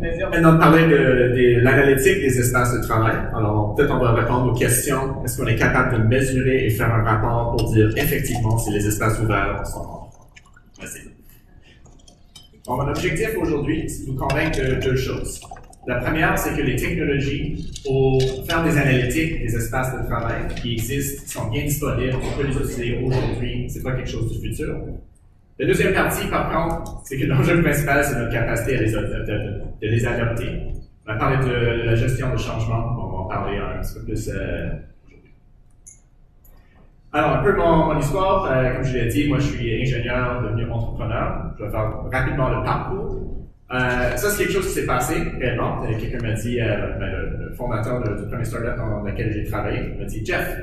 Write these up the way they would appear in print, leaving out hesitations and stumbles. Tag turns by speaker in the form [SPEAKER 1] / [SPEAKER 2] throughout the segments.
[SPEAKER 1] Maintenant, parler de l'analytique des espaces de travail. Alors, peut-être on va répondre aux questions. Est-ce qu'on est capable de mesurer et faire un rapport pour dire effectivement si les espaces ouverts sont faciles? Bon, mon objectif aujourd'hui, c'est de vous convaincre de deux choses. La première, c'est que les technologies pour faire des analytiques des espaces de travail qui existent, qui sont bien disponibles, on peut les utiliser aujourd'hui, c'est pas quelque chose du futur. La deuxième partie, par contre, c'est que l'enjeu principal, c'est notre capacité de les adopter. On va parler de la gestion de changement, on va en parler un petit peu plus aujourd'hui. Alors, un peu mon histoire, comme je l'ai dit, moi je suis ingénieur, devenu entrepreneur. Je vais faire rapidement le parcours. Ça, c'est quelque chose qui s'est passé réellement. Quelqu'un m'a dit, le fondateur du premier startup dans lequel j'ai travaillé, m'a dit, Jeff,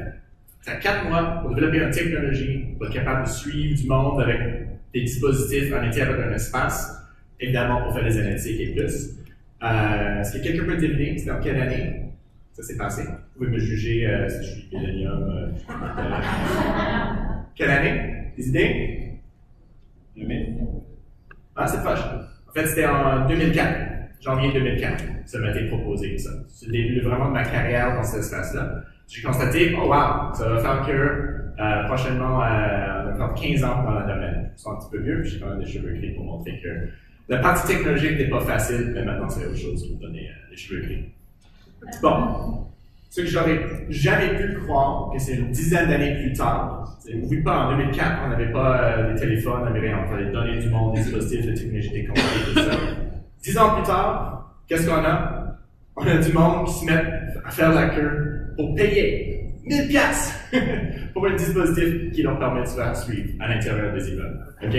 [SPEAKER 1] tu as 4 mois pour développer une technologie pour être capable de suivre du monde avec des dispositifs à l'intérieur d'un espace, évidemment pour faire des analytiques et plus. Est-ce que quelqu'un peut deviner, c'était en quelle année ça s'est passé? Vous pouvez me juger si je suis millénium. Quelle année? Des idées? 2000. Ah, c'est proche. En fait, c'était en 2004, janvier 2004, ça m'a été proposé, ça. C'est le début vraiment de ma carrière dans cet espace-là. J'ai constaté, oh wow, ça va faire que prochainement, on va faire 15 ans dans le domaine. Je suis un petit peu vieux, puis j'ai quand même des cheveux gris pour montrer que la partie technologique n'est pas facile, mais maintenant c'est autre chose pour donner les cheveux gris. Bon, ce que j'aurais jamais pu croire, que c'est une dizaine d'années plus tard, n'oublie pas, en 2004, on n'avait pas des téléphones, on avait rien, on fallait donner du monde, des dispositifs de technologie déconstruite, tout ça. 10 ans plus tard, qu'est-ce qu'on a? On a du monde qui se met à faire la queue pour payer 1000 piastres pour un dispositif qui leur permet de se faire suivre à l'intérieur des immeubles. OK?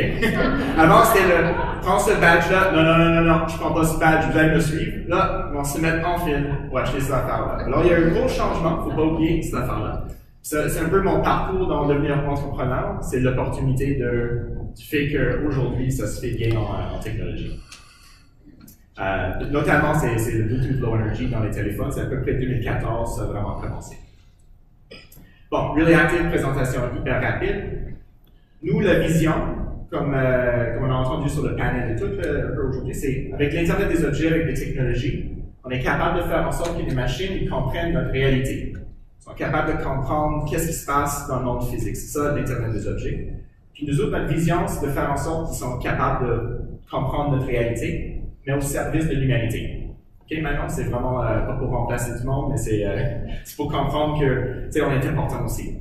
[SPEAKER 1] Avant, c'était prends ce badge-là. Non, je prends pas ce badge, vous allez me suivre. Là, on se met en file pour acheter cette affaire-là. Alors, il y a un gros changement, faut pas oublier cette affaire-là. C'est un peu mon parcours dans devenir entrepreneur. C'est l'opportunité du fait qu'aujourd'hui, ça se fait bien en technologie. Notamment, c'est le Bluetooth Low Energy dans les téléphones. C'est à peu près 2014, ça a vraiment commencé. Bon, Really Active, présentation hyper rapide. Nous, la vision, comme on a entendu sur le panel et tout un peu aujourd'hui, c'est avec l'Internet des objets, avec des technologies, on est capable de faire en sorte que les machines comprennent notre réalité. Ils sont capables de comprendre qu'est-ce qui se passe dans le monde physique. C'est ça, l'Internet des objets. Puis nous autres, notre vision, c'est de faire en sorte qu'ils sont capables de comprendre notre réalité, mais au service de l'humanité. OK, maintenant, c'est vraiment pas pour remplacer du monde, mais c'est pour comprendre que, tu sais, on est important aussi.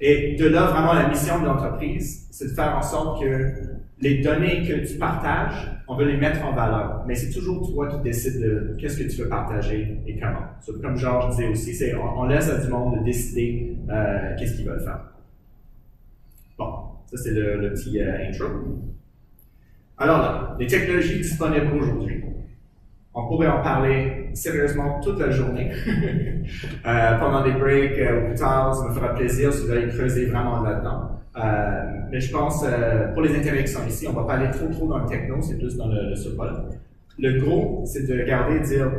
[SPEAKER 1] Et de là, vraiment, la mission de l'entreprise, c'est de faire en sorte que les données que tu partages, on veut les mettre en valeur. Mais c'est toujours toi qui décides de qu'est-ce que tu veux partager et comment. So, comme Georges disait aussi, on laisse à du monde de décider qu'est-ce qu'ils veulent faire. Bon, ça c'est le petit intro. Alors là, les technologies disponibles aujourd'hui. On pourrait en parler sérieusement toute la journée, pendant des breaks ou plus tard, ça me fera plaisir si vous allez creuser vraiment là-dedans. Mais je pense, pour les intérêts qui sont ici, on ne va pas aller trop dans le techno, c'est plus dans le survol. Le gros, c'est de regarder et dire,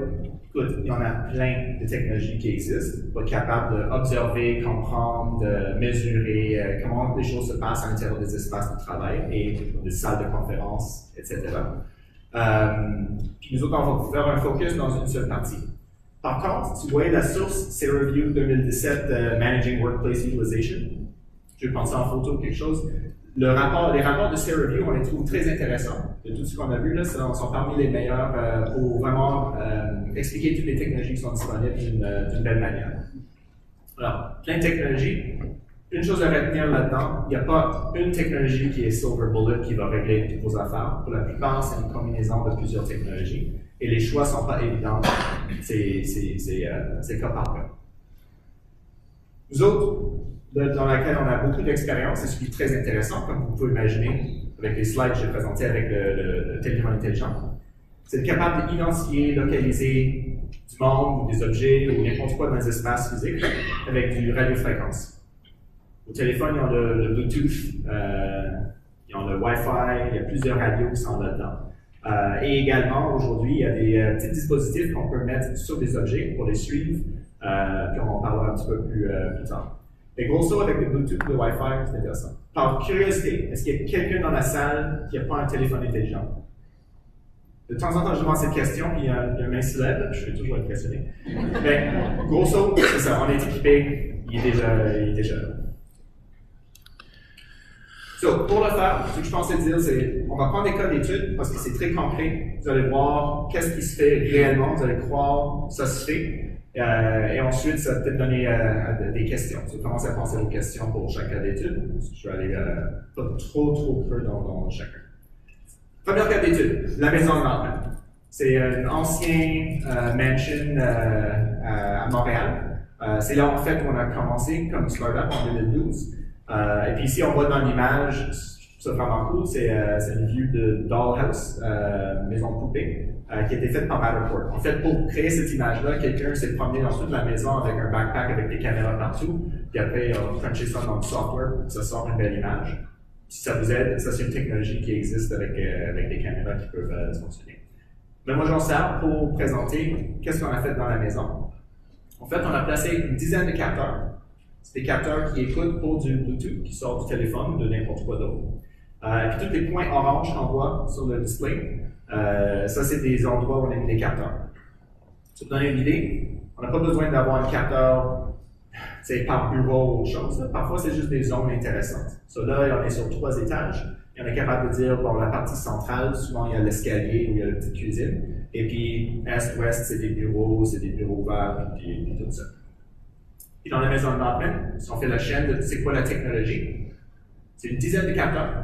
[SPEAKER 1] écoute, il y en a plein de technologies qui existent pour être capable d'observer, comprendre, de mesurer comment les choses se passent à l'intérieur des espaces de travail et des salles de conférence, etc. Puis nous autres, on va faire un focus dans une seule partie. Par contre, tu voyais la source, c'est Review 2017 Managing Workplace Utilization. Je vais penser en photo quelque chose. Les rapports de CReview, on les trouve très intéressants. De tout ce qu'on a vu, là, sont parmi les meilleurs pour vraiment expliquer toutes les technologies qui sont disponibles d'une belle manière. Alors, plein de technologies. Une chose à retenir là-dedans, il n'y a pas une technologie qui est silver bullet qui va régler toutes vos affaires. Pour la plupart, c'est une combinaison de plusieurs technologies. Et les choix ne sont pas évidents. C'est cas par cas. Nous autres, dans laquelle on a beaucoup d'expérience, c'est ce qui est très intéressant, comme vous pouvez imaginer, avec les slides que j'ai présentés avec le téléphone intelligent. C'est être capable d'identifier, localiser du monde ou des objets ou n'importe quoi dans les espaces physiques avec du radiofréquence. Au téléphone, ils ont le Bluetooth, ils ont le Wi-Fi, il y a plusieurs radios qui sont là-dedans. Et également, aujourd'hui, il y a des petits dispositifs qu'on peut mettre sur des objets pour les suivre, puis on en parlera un petit peu plus tard. Et grosso, avec le Bluetooth et le Wi-Fi, c'est intéressant. Par curiosité, est-ce qu'il y a quelqu'un dans la salle qui n'a pas un téléphone intelligent? De temps en temps, je demande cette question, puis il y a un main se lève, je suis toujours impressionné. Mais, grosso, c'est ça, on est équipé, il est déjà là. So, pour le faire, ce que je pensais dire, c'est on va prendre des cas d'études parce que c'est très concret. Vous allez voir qu'est-ce qui se fait réellement, vous allez croire ça se fait. Et ensuite, ça va peut-être donner des questions. Je vais commencer à penser aux questions pour chaque cas d'étude. Je vais aller pas trop peu dans chacun. Première cas d'étude, la maison de Norman. C'est une ancienne mansion à Montréal. C'est là en fait où on a commencé comme startup en 2012. Et puis ici, on voit dans l'image, c'est vraiment cool, c'est une vue de Dollhouse, maison de poupée, qui a été faite par Matterport. En fait, pour créer cette image-là, quelqu'un s'est promené dans toute la maison avec un backpack avec des caméras partout, puis après, il a crunché ça dans le software pour que ça sorte une belle image. Si ça vous aide, ça c'est une technologie qui existe avec des caméras qui peuvent fonctionner. Mais moi, j'en sers pour présenter qu'est-ce qu'on a fait dans la maison. En fait, on a placé une dizaine de capteurs. C'est des capteurs qui écoutent pour du Bluetooth, qui sort du téléphone ou de n'importe quoi d'autre. Et puis tous les points orange qu'on voit sur le display, ça c'est des endroits où on a mis des capteurs. Pour vous donner une idée, on n'a pas besoin d'avoir un capteur par bureau ou autre chose. Là. Parfois, c'est juste des zones intéressantes. Là, on est sur 3 étages. Et on est capable de dire, bon, la partie centrale, souvent, il y a l'escalier ou il y a la petite cuisine. Et puis, est-ouest, c'est des bureaux verts, puis tout ça. Puis dans la maison de Norman, si on fait la chaîne de c'est quoi la technologie, c'est une dizaine de capteurs.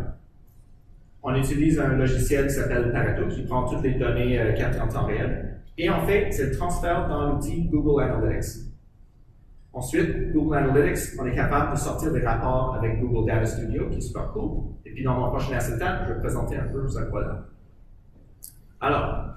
[SPEAKER 1] On utilise un logiciel qui s'appelle Pareto, qui prend toutes les données captées en temps réel. Et on fait, c'est le transfert dans l'outil Google Analytics. Ensuite, Google Analytics, on est capable de sortir des rapports avec Google Data Studio, qui est super cool. Et puis dans mon prochain acétate, je vais présenter un peu ça quoi. Alors,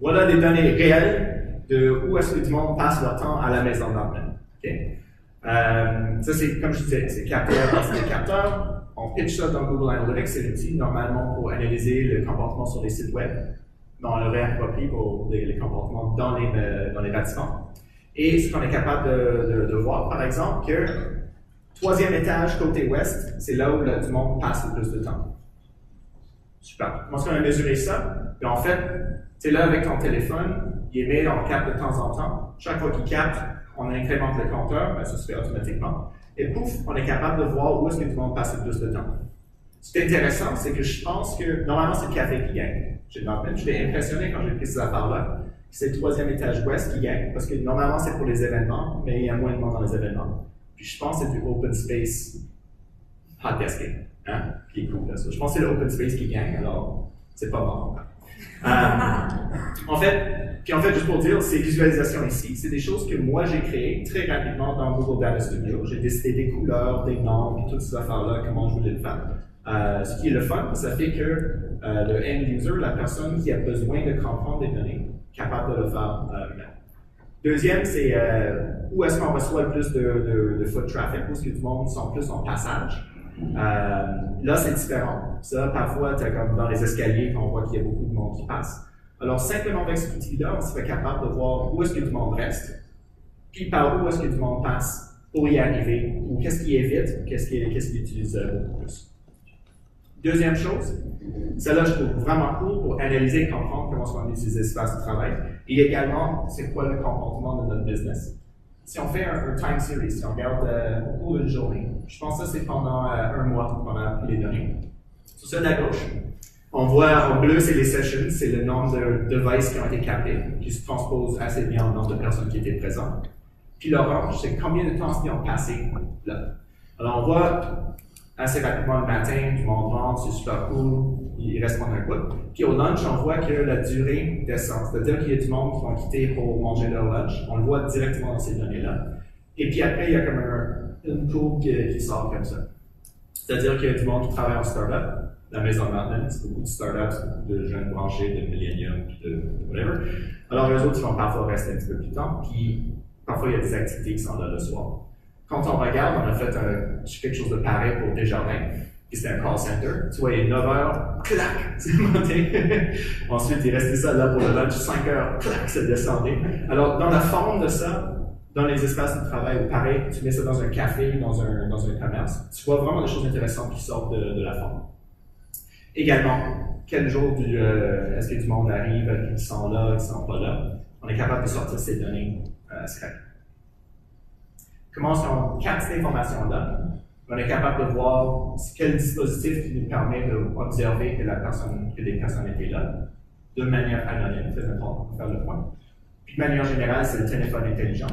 [SPEAKER 1] voilà des données réelles de où est-ce que tout le monde passe leur temps à la maison de Norman. Okay? Ça, c'est, comme je disais, c'est capteur, c'est des capteurs. On pitch ça dans Google Analytics, c'est l'outil normalement pour analyser le comportement sur les sites web, mais on l'aurait approprié pour les comportements dans les bâtiments. Et ce qu'on est capable de voir, par exemple, que 3e étage côté ouest, c'est là où du monde passe le plus de temps. Super. Comment est-ce qu'on a mesuré ça? Et en fait, c'est là avec ton téléphone, il émet, on capte de temps en temps. Chaque fois qu'il capte, on incrémente le compteur, ben ça se fait automatiquement. Et pouf, on est capable de voir où est-ce que du monde passe le plus de temps. Ce qui est intéressant, c'est que je pense que, normalement, c'est le café qui gagne. J'étais impressionné quand j'ai pris ces affaires-là. C'est le 3e étage ouest qui gagne, parce que normalement, c'est pour les événements, mais il y a moins de monde dans les événements. Puis je pense que c'est du open space hot desking, hein, qui est cool. Là, ça. Je pense que c'est le open space qui gagne, alors c'est pas bon. En fait, juste pour dire, ces visualisations ici, c'est des choses que moi j'ai créées très rapidement dans Google Data Studio. J'ai décidé des couleurs, des noms, et toutes ces affaires-là, comment je voulais le faire. Ce qui est le fun, ça fait que le end user, la personne qui a besoin de comprendre des données, capable de le faire même. Deuxième, c'est où est-ce qu'on reçoit le plus de foot traffic, où est-ce que du monde sont plus en passage. Là, c'est différent. Ça, parfois, tu as comme dans les escaliers qu'on voit qu'il y a beaucoup de monde qui passe. Alors, simplement avec cet outil-là, on serait capable de voir où est-ce que du monde reste, puis par où est-ce que du monde passe pour y arriver, ou qu'est-ce qui évite, qu'est-ce qui utilise beaucoup plus. Deuxième chose, celle-là, je trouve vraiment cool pour analyser et comprendre comment on utilise l'espace de travail. Et également, c'est quoi le comportement de notre business. Si on fait un time series, si on regarde au cours d'une journée, je pense que ça, c'est pendant un mois qu'on a pris les données. Sur celle à gauche, on voit en bleu, c'est les sessions, c'est le nombre de devices qui ont été captés, qui se transposent assez bien au nombre de personnes qui étaient présentes. Puis l'orange, c'est combien de temps ils ont passé là. Alors, on voit assez rapidement le matin, du monde rentre, c'est super cool, il reste pendant un coup. Puis au lunch, on voit que la durée descend, c'est-à-dire qu'il y a du monde qui vont quitter pour manger leur lunch. On le voit directement dans ces données-là. Et puis après, il y a comme une courbe qui sort comme ça. C'est-à-dire qu'il y a du monde qui travaille en startup. La maison de Norman, c'est beaucoup de startups, beaucoup de jeunes branchés, de millennium, de whatever. Alors, eux autres, ils vont parfois rester un petit peu plus de temps, puis parfois, il y a des activités qui sont là le soir. Quand on regarde, on a fait quelque chose de pareil pour Desjardins, puis c'était un call center. Tu vois, il est 9 h, clac, c'est monté. Ensuite, il restait ça là pour le lunch, 5 h, clac, ça descendait. Alors, dans la forme de ça, dans les espaces de travail, pareil, tu mets ça dans un café, dans un commerce, tu vois vraiment des choses intéressantes qui sortent de la forme. Également, quel jour est-ce que du monde arrive, qu'ils sont là, qu'ils ne sont pas là. On est capable de sortir ces données scrap. Comment est-ce qu'on capte cette information-là? On est capable de voir quel dispositif qui nous permet d'observer que des personnes étaient là, de manière anonyme, très important pour faire le point. Puis de manière générale, c'est le téléphone intelligent.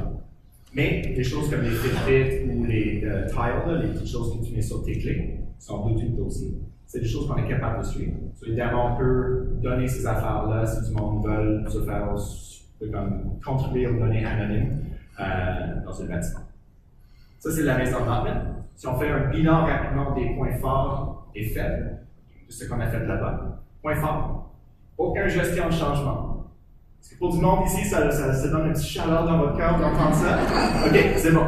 [SPEAKER 1] Mais des choses comme les Fitbit ou les Tile, les petites choses que tu mets sur tes clés, sont Bluetooth aussi. C'est des choses qu'on est capable de suivre. So, évidemment, on peut donner ces affaires-là si du monde veut se faire contribuer aux données anonymes dans un bâtiment. Ça, c'est la maison Norman. Si on fait un bilan rapidement des points forts et faibles de ce qu'on a fait là-bas, point fort, aucune gestion de changement. Parce que pour du monde ici, ça donne un petit chaleur dans votre cœur d'entendre ça. OK, c'est bon.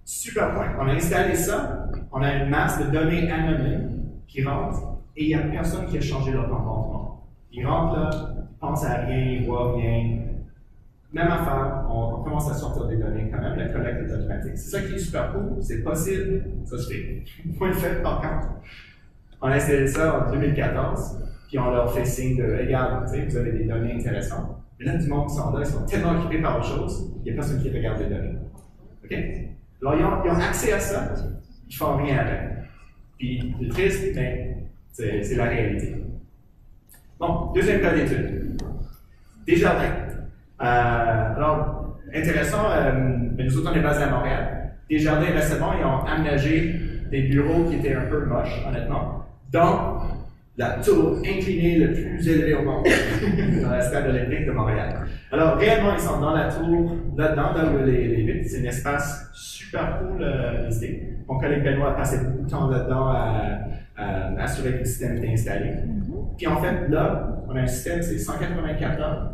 [SPEAKER 1] Super point. On a installé ça, on a une masse de données anonymes qui rentrent et il n'y a personne qui a changé leur comportement. Ils rentrent là, ils pensent à rien, ils voient rien. Même affaire, on commence à sortir des données quand même, la collecte est automatique. C'est ça qui est super cool, c'est possible, ça se fait. Point fait par contre. On a installé ça en 2014, puis on leur fait signe de regarde, vous avez des données intéressantes. Mais là, du monde qui sont là, ils sont tellement occupés par autre chose, il n'y a personne qui regarde les données. OK? Alors, ils ont accès à ça, ils ne font rien avec. Puis, c'est triste, mais c'est la réalité. Bon, deuxième cas d'étude. Desjardins. Alors, intéressant, nous autres, on est basés à Montréal. Desjardins, récemment, ils ont aménagé des bureaux qui étaient un peu moches, honnêtement, dans la tour inclinée le plus élevée au monde, dans la stade olympique de Montréal. Alors, réellement, ils sont dans la tour, là-dedans, dans les vitres. C'est un espace super cool à visiter. Mon collègue Benoît a passé beaucoup de temps là-dedans à assurer que le système était installé. Puis en fait, là, on a un système, c'est 184 heures.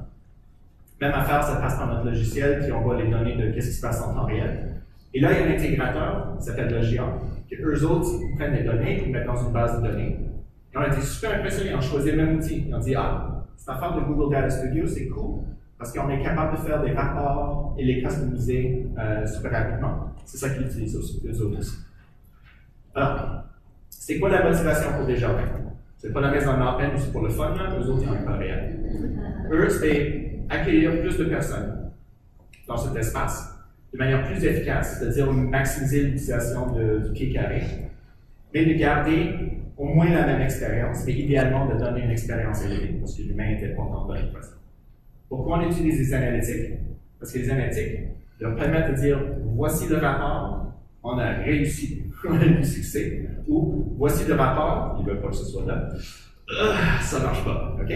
[SPEAKER 1] Même affaire, ça passe par notre logiciel, puis on voit les données de qu'est-ce qui se passe en temps réel. Et là, il y a un intégrateur qui s'appelle Logia, que eux autres, ils prennent les données et ils mettent dans une base de données. Et on a été super impressionnés, on choisit le même outil. Ils ont dit, cette affaire de Google Data Studio, c'est cool, parce qu'on est capable de faire des rapports et les customiser super rapidement. C'est ça qu'ils utilisent eux autres aussi. Alors, c'est quoi la motivation pour Desjardins? C'est pas la maison de Martin, c'est pour le fun, là. Eux autres, ils ont pas réel. Eux, c'est accueillir plus de personnes dans cet espace de manière plus efficace, c'est-à-dire maximiser l'utilisation du pied carré, mais de garder au moins la même expérience, mais idéalement de donner une expérience élevée, parce que l'humain est important de toute façon. Pourquoi on utilise les analytiques? Parce que les analytiques leur permettent de dire voici le rapport, on a réussi, on a eu du succès, ou voici le rapport, ils ne veulent pas que ce soit là, ça ne marche pas, OK?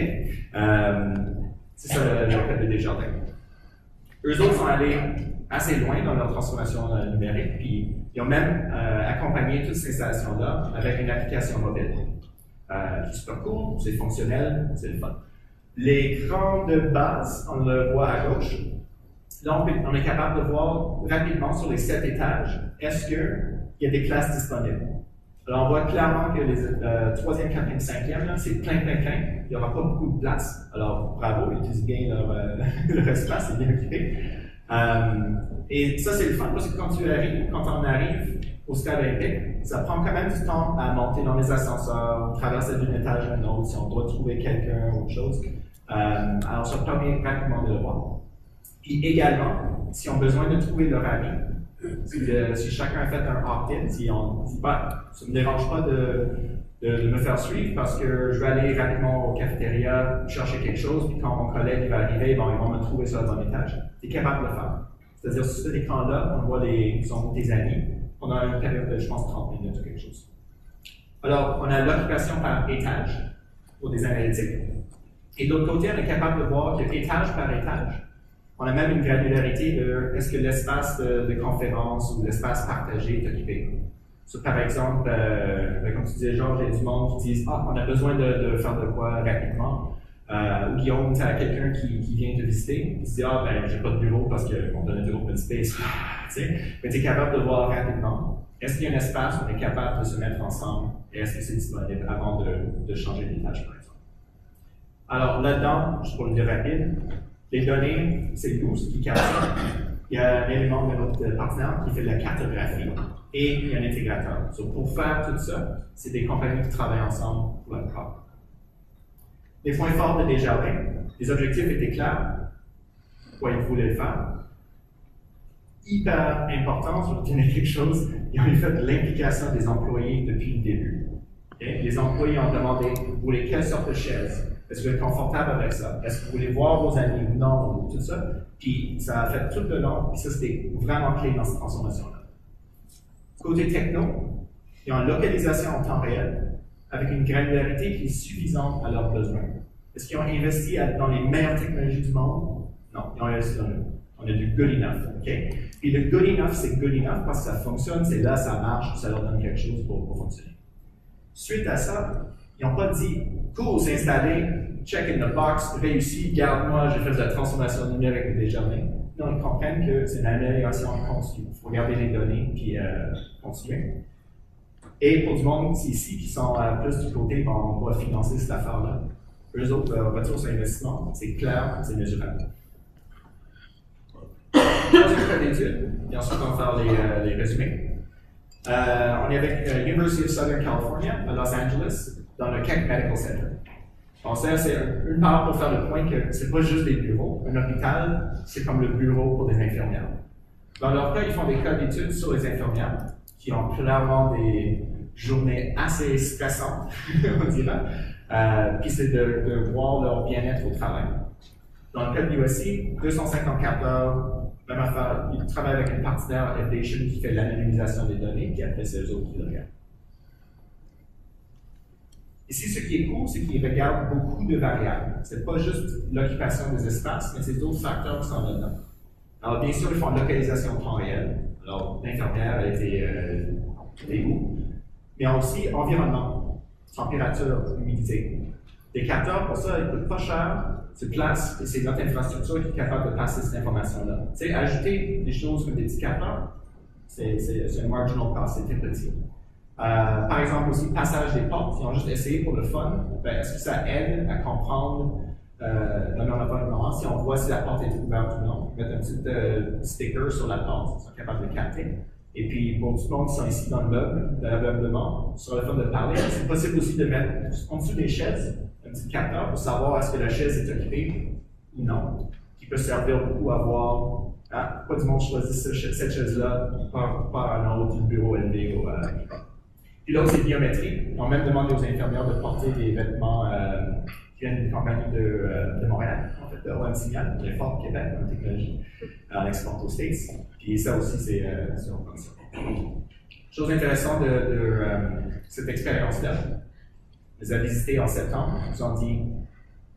[SPEAKER 1] C'est ça le fait de Desjardins. Eux autres sont allés assez loin dans leur transformation numérique, puis ils ont même accompagné toute cette installation-là avec une application mobile. C'est super cool, c'est fonctionnel, c'est le fun. L'écran de base, on le voit à gauche. Là, on est capable de voir rapidement sur les 7 étages, est-ce qu'il y a des places disponibles. Alors, on voit clairement que les 3e, 4e, 5e, c'est plein. Il n'y aura pas beaucoup de place. Alors, bravo, ils utilisent bien leur espace, c'est bien occupé. Et ça, c'est le fun, parce que quand on arrive au stade olympique, ça prend quand même du temps à monter dans les ascenseurs, traverser d'un étage à un autre, si on doit trouver quelqu'un ou autre chose. Alors, ça permet rapidement de le voir. Puis également, si on a besoin de trouver leur ami, si chacun a fait un opt-in, si on dit, ça ne me dérange pas de me faire suivre parce que je vais aller rapidement au cafétéria chercher quelque chose, puis quand mon collègue va arriver, ils vont me trouver sur le bon étage. Tu es capable de le faire. C'est-à-dire, sur cet écran-là, on voit tes amis pendant une période de, je pense, 30 minutes ou quelque chose. Alors, on a l'occupation par étage pour des analytiques. Et de l'autre côté, on est capable de voir que étage par étage, on a même une granularité de est-ce que l'espace de conférence ou l'espace partagé est occupé. So, par exemple, comme tu disais, Georges, il y a du monde qui disent on a besoin de faire de quoi rapidement. Ou Guillaume, tu as quelqu'un qui vient te visiter, qui se dit j'ai pas de bureau parce qu'on donne un bureau open space. Mais tu es capable de voir rapidement. Est-ce qu'il y a un espace où on est capable de se mettre ensemble et est-ce que c'est disponible avant de changer d'étage, par exemple? Alors là-dedans, juste pour le dire rapide, les données, c'est nous qui capte ça. Il y a un élément de notre partenaire qui fait de la cartographie et il y a un intégrateur. So, pour faire tout ça, c'est des compagnies qui travaillent ensemble pour le corps. Les points forts de Desjardins, les objectifs étaient clairs, pourquoi ils voulaient le faire. Hyper important, je vais vous donner quelque chose, ils ont fait l'implication des employés depuis le début. Okay? Les employés ont demandé, vous voulez quelle sorte de chaise? Est-ce que vous êtes confortable avec ça? Est-ce que vous voulez voir vos amis? Non, tout ça. Puis ça a fait tout le long, puis ça c'était vraiment clé dans cette transformation-là. Côté techno, ils ont une localisation en temps réel, avec une granularité qui est suffisante à leurs besoins. Est-ce qu'ils ont investi dans les meilleures technologies du monde? Non, ils ont investi dans nous. On a du good enough, OK? Puis le good enough, c'est good enough parce que ça fonctionne, c'est là, ça marche, ça leur donne quelque chose pour fonctionner. Suite à ça, ils n'ont pas dit, cool, c'est installé, check in the box, réussi, garde-moi, j'ai fait de la transformation numérique avec Desjardins. Non, ils comprennent que c'est une amélioration continue. Il faut garder les données puis continuer. Et pour du monde ici qui sont plus du côté, on va financer cette affaire-là. Eux autres, retour sur investissement, c'est clair, c'est mesurable. Troisième cas d'études, et ensuite on va faire les résumés. On est avec University of Southern California à Los Angeles, dans le Keck Medical Center. Donc ça, c'est une part pour faire le point que c'est pas juste des bureaux. Un hôpital, c'est comme le bureau pour des infirmières. Dans leur cas, ils font des cas d'études sur les infirmières, qui ont clairement des journées assez stressantes, on dirait. Puis c'est de voir leur bien-être au travail. Dans le cas de USC, 254 heures, même affaire, ils travaillent avec une partenaire Foundation qui fait l'anonymisation des données, puis après c'est eux autres qui le regardent. Ici, ce qui est cool, c'est qu'ils regardent beaucoup de variables. Ce n'est pas juste l'occupation des espaces, mais c'est d'autres facteurs qui sont là-dedans. Alors, bien sûr, ils font une localisation en temps réel. Alors, l'infirmière a été où? Mais aussi environnement, température, humidité. Les capteurs, pour ça, ils ne coûtent pas cher, se placent, et c'est notre infrastructure qui est capable de passer cette information-là. Tu sais, ajouter des choses comme des petits capteurs, c'est un marginal cost, c'est très petit. Par exemple, aussi, passage des portes, ils ont juste essayé pour le fun. Ben, est-ce que ça aide à comprendre dans l'environnement si on voit si la porte est ouverte ou non? Mettre un petit sticker sur la porte, ils sont capables de capter. Et puis, pour tout le monde qui sont ici dans le meuble, dans l'ameublement, sur le fun de parler, c'est possible aussi de mettre en dessous des chaises un petit capteur pour savoir est-ce que la chaise est occupée ou non, qui peut servir beaucoup à voir pourquoi du monde choisit cette chaise-là, pas un autre, du bureau élevé ou Puis l'autre, c'est biométrie. On a même demandé aux infirmières de porter des vêtements qui viennent d'une compagnie de Montréal, en fait, de One Signal, qui est fort au Québec en technologie, en export aux States. Puis ça aussi, c'est en fonction. Chose intéressante de cette expérience-là, je les ai visités en septembre. Ils ont dit,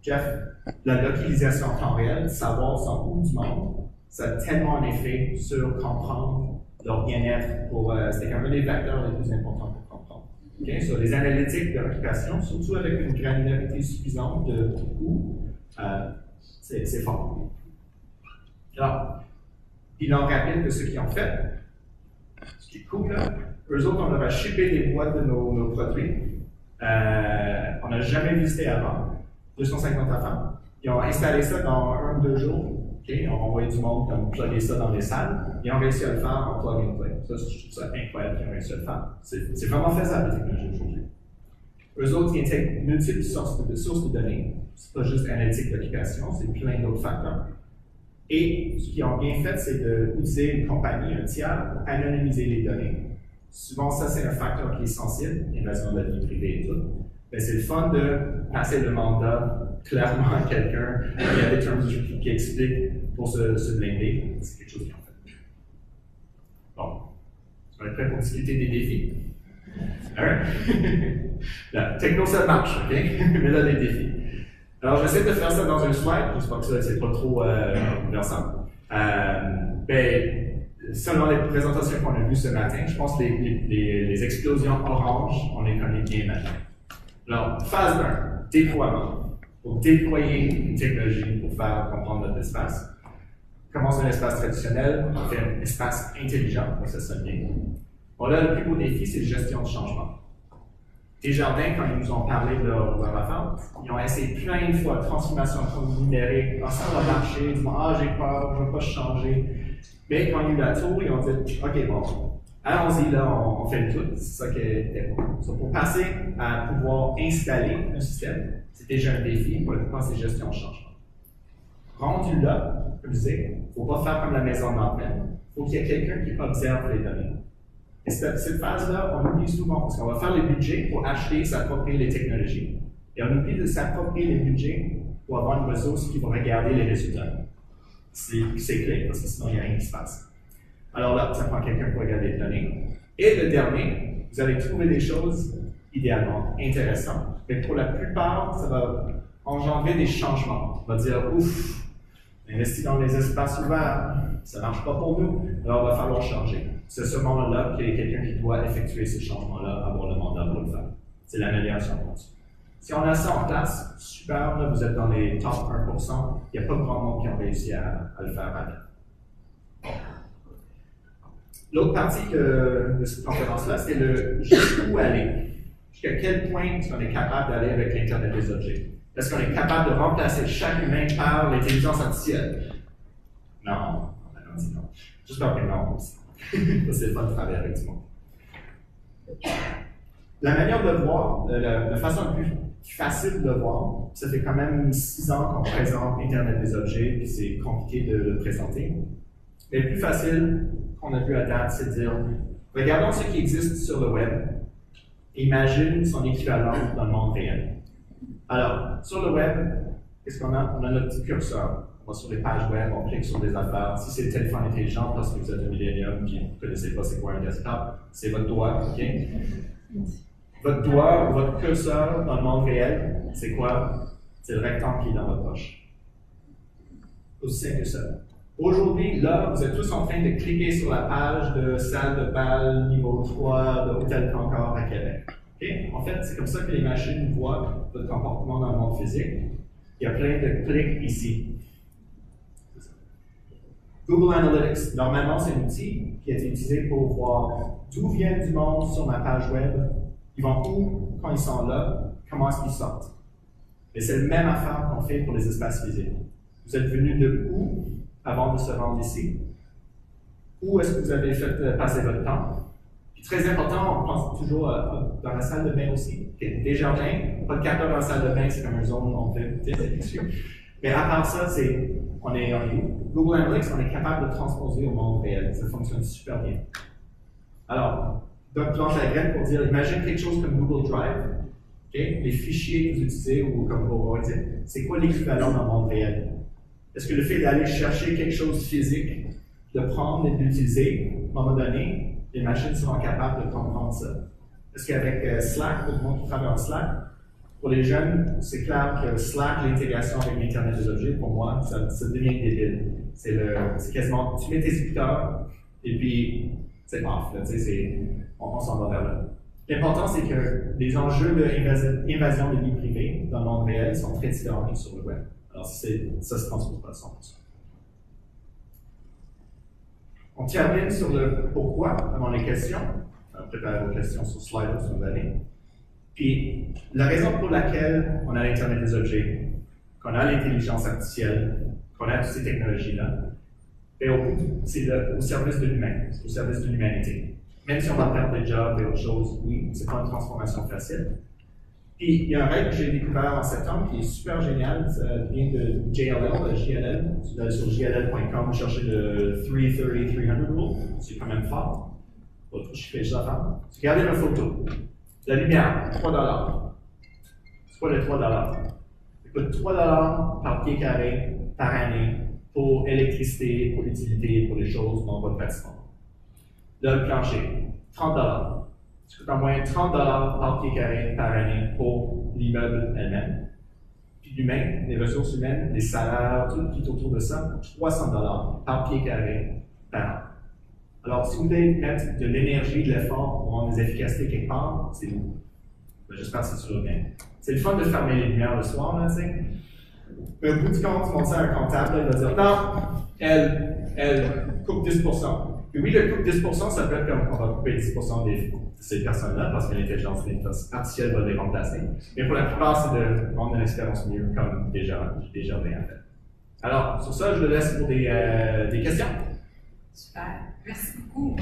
[SPEAKER 1] Jeff, la localisation en temps réel, savoir sont où du monde, ça a tellement un effet sur comprendre leur bien-être. C'était quand même des facteurs les plus importants pour comprendre. Okay? Sur les analytiques de l'occupation, surtout avec une granularité suffisante de où, c'est fort. Alors, bilan rapide de ce qu'ils ont fait. Ce qui est cool, là, eux autres, on leur a shippé des boîtes de nos produits. On n'a jamais visité avant. 250 enfants. Ils ont installé ça dans 1 ou 2 jours. Okay? On a envoyé du monde comme plugger ça dans les salles. Ils ont réussi à le faire en plug and play. Ça, je trouve ça incroyable qu'ils ont réussi à le faire. C'est vraiment faisable, la technologie aujourd'hui. Eux autres, ils intègrent multiples sources de données. C'est pas juste analytique d'occupation, c'est plein d'autres facteurs. Et ce qu'ils ont bien fait, c'est d'utiliser une compagnie, un tiers, pour anonymiser les données. Souvent, ça, c'est un facteur qui est sensible, l'invasion de la vie privée et tout. Mais c'est le fun de passer le mandat clairement à quelqu'un qui a des termes qui expliquent pour se blinder. C'est quelque chose qu'ils ont fait. Bon, on est prêt pour discuter des défis. Alright. La techno, ça marche, OK? Mais là, les défis. Alors, j'essaie de faire ça dans un slide. J'espère que ça, c'est pas trop versant. Selon les présentations qu'on a vues ce matin, je pense que les explosions orange, on les connaît bien maintenant. Alors, phase 1, déploiement. Pour déployer une technologie pour faire comprendre notre espace. Commence un espace traditionnel, on fait un espace intelligent, ça sonne bien. Bon, là, le plus beau défi, c'est la gestion du changement. Desjardins, quand ils nous ont parlé de leur affaire, ils ont essayé plein de fois transformation numérique, ça va marcher, ils disent j'ai peur, je ne veux pas changer. Mais quand il y a eu la tour, ils ont dit OK, bon, allons-y, là, on fait le tout. C'est ça qui était bon. So, pour passer à pouvoir installer un système, c'est déjà un défi pour la plupart de ces gestions de changement. Rendu là, comme je disais, il ne faut pas faire comme la maison d'Antman. Il faut qu'il y ait quelqu'un qui observe les données. Et cette phase-là, on oublie souvent, parce qu'on va faire les budgets pour acheter, s'approprier les technologies. Et on oublie de s'approprier les budgets pour avoir une ressource qui va regarder les résultats. C'est clé, parce que sinon, il n'y a rien qui se passe. Alors là, ça prend quelqu'un pour regarder les données. Et le dernier, vous allez trouver des choses idéalement intéressantes, mais pour la plupart, ça va engendrer des changements. On va dire, ouf, on investit dans les espaces ouverts, ça ne marche pas pour nous, alors il va falloir changer. C'est ce moment-là qu'il y a quelqu'un qui doit effectuer ces changements-là, avoir le mandat pour le faire. C'est l'amélioration continue. Si on a ça en place, super, là, vous êtes dans les top 1%, il n'y a pas grand monde qui a réussi à le faire avec. L'autre partie de cette conférence-là, c'est le jusqu'où aller. Jusqu'à quel point est-ce qu'on est capable d'aller avec l'Internet des objets? Est-ce qu'on est capable de remplacer chaque humain par l'intelligence artificielle? Non, non. J'espère que non. C'est pas de travailler avec tout le monde. La manière de le voir, la façon la plus facile de le voir, ça fait quand même 6 ans qu'on présente Internet des objets, puis c'est compliqué de le présenter. Mais le plus facile qu'on a vu à date, c'est de dire, regardons ce qui existe sur le web, et imagine son équivalent dans le monde réel. Alors, sur le web, qu'est-ce qu'on a? On a notre petit curseur. On va sur les pages web, on clique sur des affaires. Si c'est le téléphone intelligent, parce que vous êtes un millénium et que vous ne connaissez pas c'est quoi un desktop, c'est votre doigt, OK? Votre doigt, votre curseur dans le monde réel, c'est quoi? C'est le rectangle qui est dans votre poche. Aussi simple que ça. Aujourd'hui, là, vous êtes tous en train de cliquer sur la page de salle de bal niveau 3 de Hôtel Concorde à Québec. Okay? En fait, c'est comme ça que les machines voient votre comportement dans le monde physique. Il y a plein de clics ici. Google Analytics, normalement, c'est un outil qui a été utilisé pour voir d'où vient du monde sur ma page web, ils vont où quand ils sont là, comment est-ce qu'ils sortent. Et c'est la même affaire qu'on fait pour les espaces physiques. Vous êtes venu de où avant de se rendre ici? Où est-ce que vous avez fait passer votre temps? Puis très important, on pense toujours dans la salle de bain aussi. Okay. Des jardins, pas de capteur dans la salle de bain, c'est comme une zone où on fait mais à part ça, on est où? Google Analytics, on est capable de transposer au monde réel. Ça fonctionne super bien. Alors, donc, planche à la graine pour dire, imagine quelque chose comme Google Drive. Okay? Les fichiers que vous utilisez, ou comme vous dire, c'est quoi l'équivalent dans le monde réel? Est-ce que le fait d'aller chercher quelque chose de physique, de prendre et de l'utiliser, à un moment donné, les machines seront capables de comprendre ça? Est-ce qu'avec Slack, pour le monde qui travaille en Slack, pour les jeunes, c'est clair que Slack, l'intégration avec l'Internet des objets, pour moi, ça devient débile. C'est quasiment, tu mets tes écouteurs, et puis c'est off, là, on s'en va vers là. L'important, c'est que les enjeux d'invasion de vie privée dans le monde réel sont très différents que sur le web. Alors, ça se transpose pas à 100%. On termine sur le pourquoi avant les questions. Préparez vos questions sur Slido si vous avez. Puis, la raison pour laquelle on a l'Internet des objets, qu'on a l'intelligence artificielle, qu'on a toutes ces technologies-là, c'est au service de l'humain, c'est au service de l'humanité. Même si on va perdre des jobs et autres choses, oui, c'est pas une transformation facile. Puis, il y a un règle que j'ai découvert en septembre qui est super génial, ça vient de JLL. Vous allez sur jll.com, vous cherchez le 330-300 rule, c'est quand même fort. Autre chiffrage d'affaires. Regardez la photo. La lumière, $3. C'est quoi le $3? Ça coûte $3 par pied carré par année pour électricité, pour utilité, pour les choses dans votre bâtiment. Là, le plancher, $30. Ça coûte en moyenne $30 par pied carré par année pour l'immeuble elle-même. Puis l'humain, les ressources humaines, les salaires, tout qui est autour de ça, $300 par pied carré par an. Alors, si vous voulez mettre de l'énergie, de l'effort pour avoir des efficacités quelque part, c'est où? J'espère que c'est sur le bien. C'est le fun de fermer les lumières le soir, là, tu sais. Mais au bout du compte, tu montes ça à un comptable, là, il va dire non, elle coupe 10%. Puis oui, le coupe 10%, ça peut être comme on va couper 10% de ces personnes-là parce que l'intelligence artificielle va les remplacer. Mais pour la plupart, c'est de rendre une expérience mieux, comme déjà bien fait. Alors, sur ça, je le laisse pour des questions.
[SPEAKER 2] Super. Merci beaucoup.